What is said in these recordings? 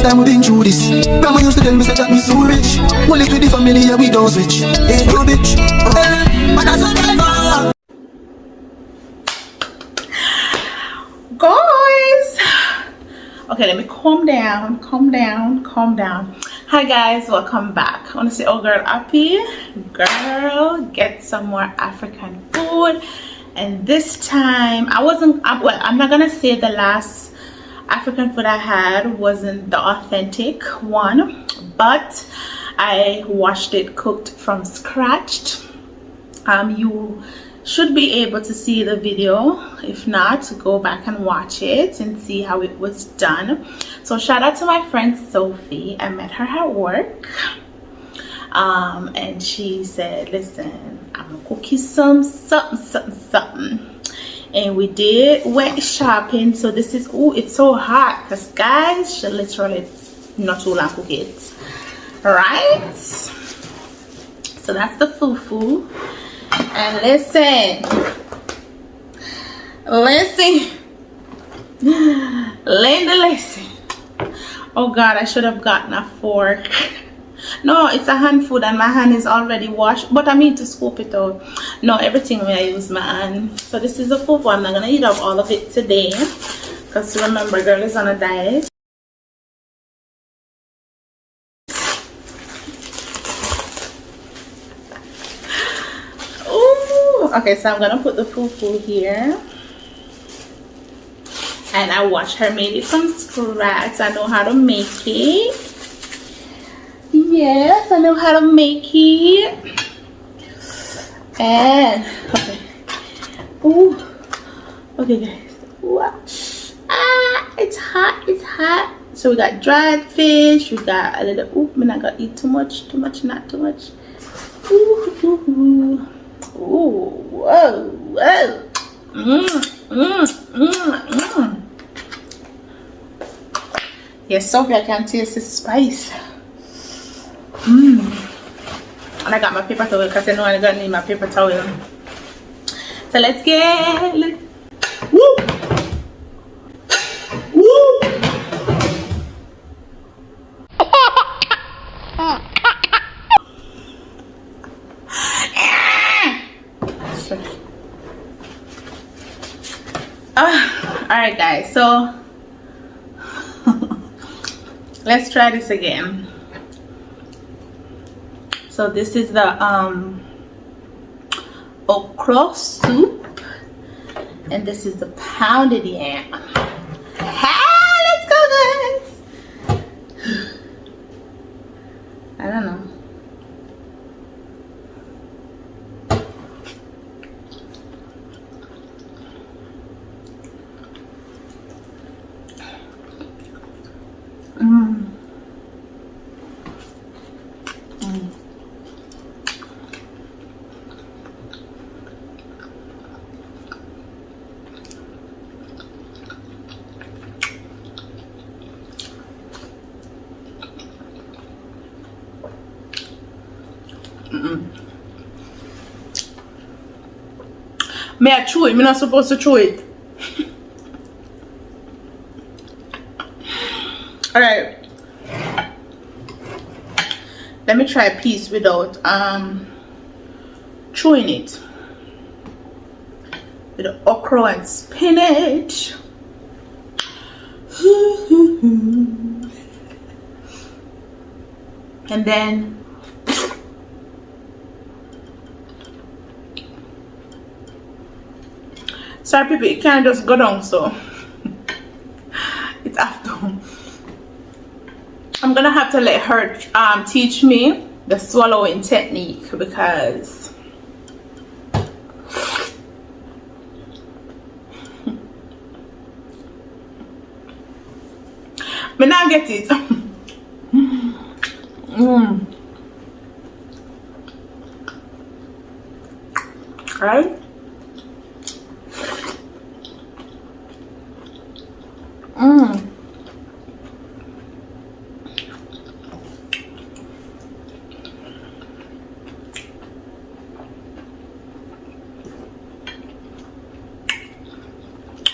first time we've been through this. Grandma used to tell me, say that me so rich. Only with the family, yeah, we don't switch. Hey, no bitch. Hey, but that's survivor. Guys, okay, let me calm down. Hi guys, welcome back. I want to say, oh girl, happy girl, get some more African food. And this time I'm not gonna say the last African food I had wasn't the authentic one, but I washed it, cooked from scratch. You should be able to see the video. If not, go back and watch it and see how it was done. So shout out to my friend Sophie. I met her at work, and she said, listen, I'm gonna cook you something. And we went shopping. So this is, oh, it's so hot because guys, she literally not too long cook it, right? So that's the fufu. And listen, oh god, I should have gotten a fork. No, it's a hand food and my hand is already washed, but I need to scoop it out. No, everything when I use my hand. So this is the fufu. I'm not gonna eat up all of it today because remember, girl is on a diet. Okay, so I'm gonna put the fufu here, and I watched her made it from scratch. I know how to make it. Yes, I know how to make it. And okay, ooh, okay guys, watch. It's hot. So we got dried fish. We got a little. Ooh, I'm not gonna eat too much, not too much. Ooh. Ooh, whoa. Yes, Sophie, I can taste the spice. And I got my paper towel because I know I'm gonna need my paper towel. So let's get woo. Alright guys, so let's try this again. So this is the okra soup, and this is the pounded yam. Let's go guys. I don't know. May I chew it? I'm not supposed to chew it. Alright. Let me try a piece without chewing it. With the okra and spinach. And then sorry people, it can't just go down, so it's after. I'm gonna have to let her teach me the swallowing technique because but now get it. Right?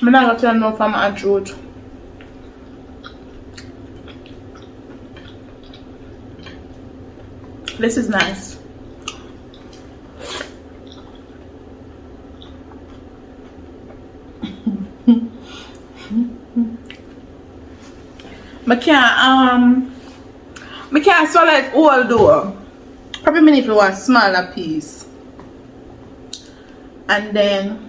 I'm not gonna turn off from my throat. This is nice. I can't swallow it all though. Probably mean if it was a smaller piece. And then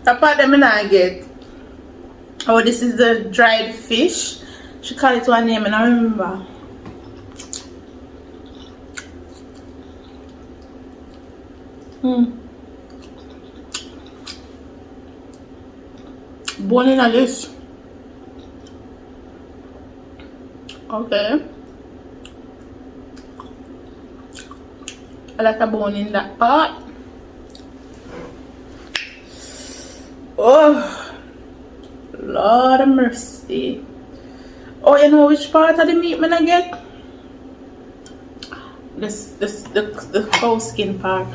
the part that I get. Oh, this is the dried fish. She called it one name and I remember. Bone in a dish. Okay. I like a bone in that part. Oh, Lord of mercy. Oh, you know which part of the meat I get? The cow skin part.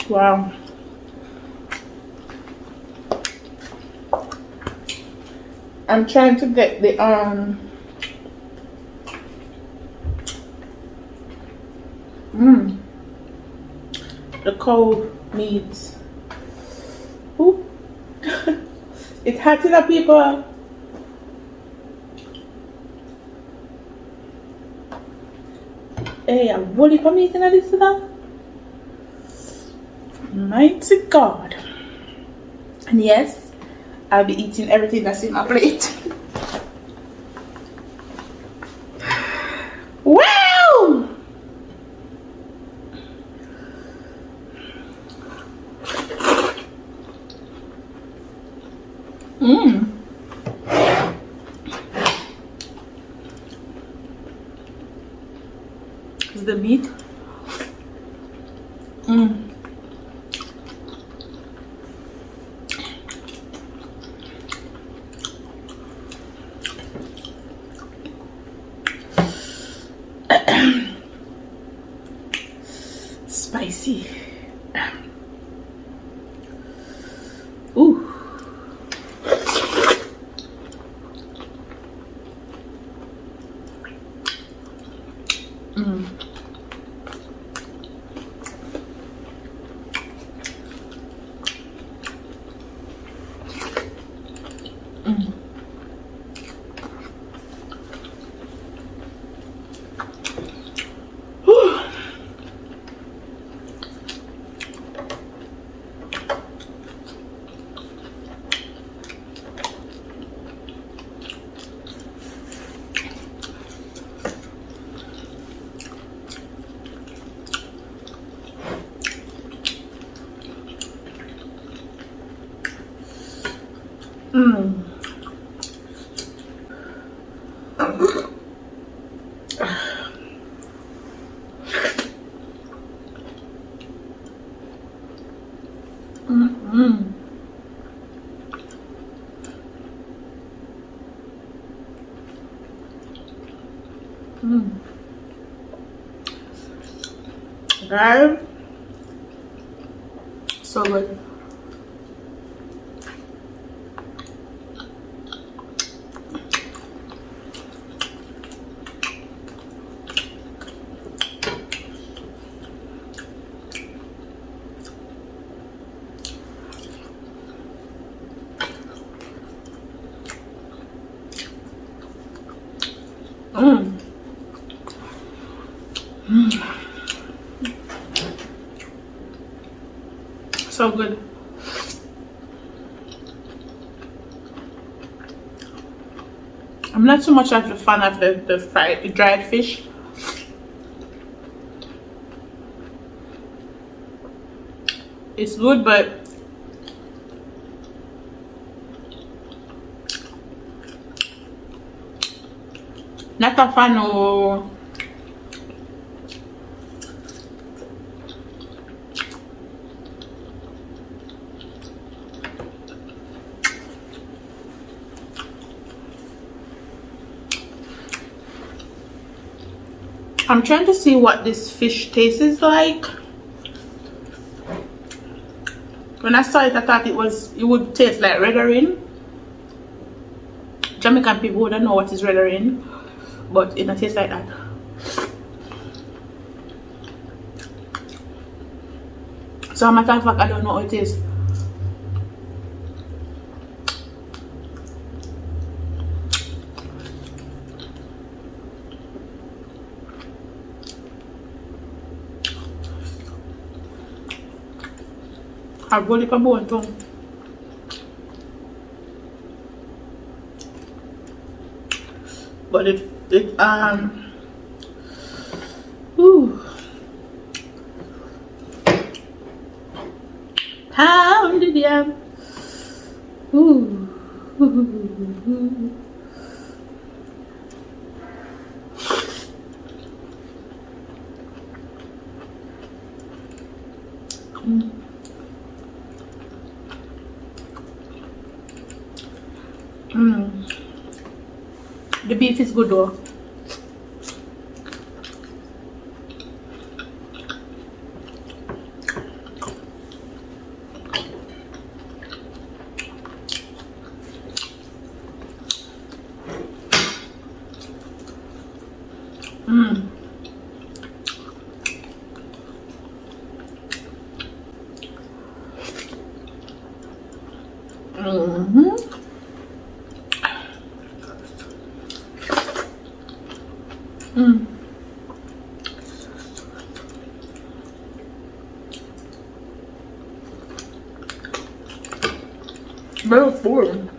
Wow. I'm trying to get the cow meat. Ooh. It's hot enough, people. Hey, I'm really for meat in this now. Mighty God. And yes, I'll be eating everything that's in my plate. Wow! Is the meat? Spicy. Ooh. Right? So good. So good. I'm not so much of a fan of the dried fish. It's good, but Not a fan of. I'm trying to see what this fish tastes like. When I saw it, I thought it would taste like red herring. Jamaican people wouldn't know what is red herring, but it don't taste like that. So matter of fact, I don't know what it is. I've got it for bone too. But ooh. Pounded yam. Ooh. The beef is good though. Very full.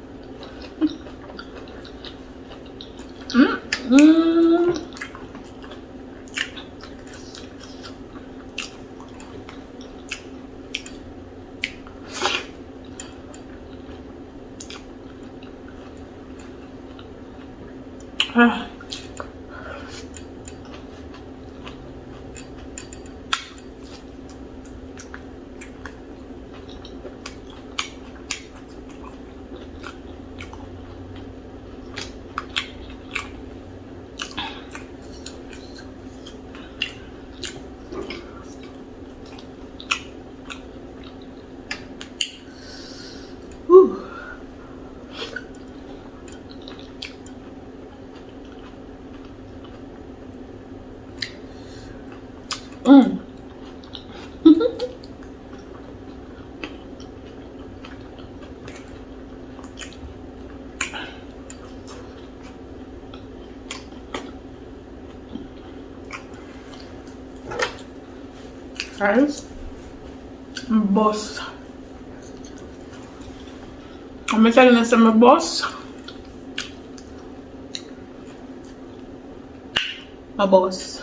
Guys, boss. I'm telling you, my boss. My boss.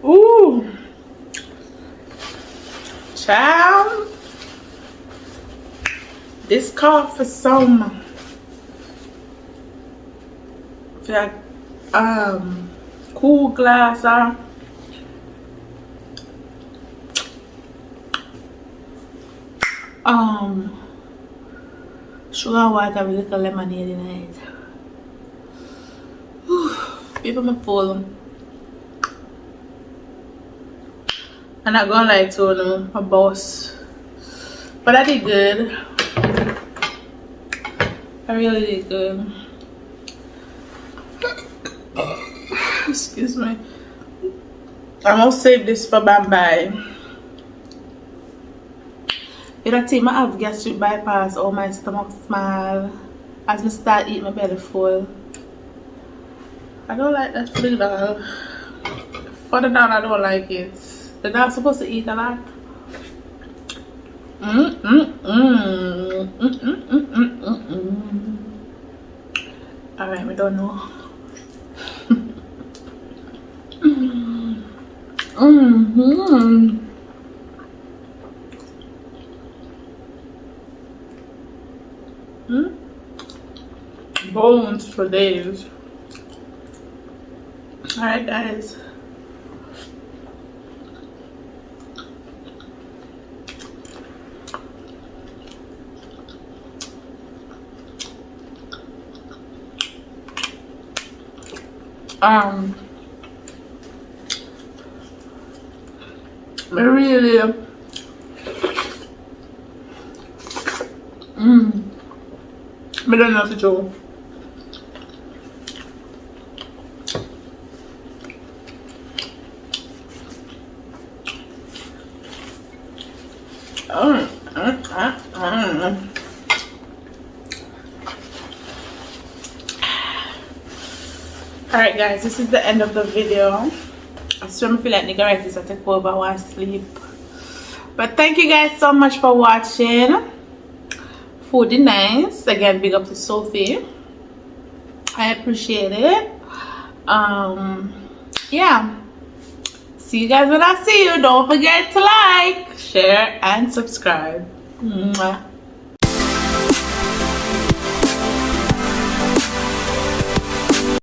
Ooh, child, this call for some like cool glass sugar water with little lemonade in it. People me full. And I'm gonna lie to them, my boss. But I did good. I really did good. Excuse me. I'm gonna save this for bye. You know, team, I have gastric bypass, or my stomach small. As I start eating, my belly full. I don't like that food at all. Further down, I don't like it. They're not supposed to eat a lot. Alright, we don't know. Bones for days. Alright, guys. Really, I don't know what to do. Alright guys, this is the end of the video. I still feel like niggeritis I take over, I want to sleep. But thank you guys so much for watching. Food is nice. Again, big up to Sophie. I appreciate it. Yeah. See you guys when I see you. Don't forget to like, share, and subscribe. Mwah.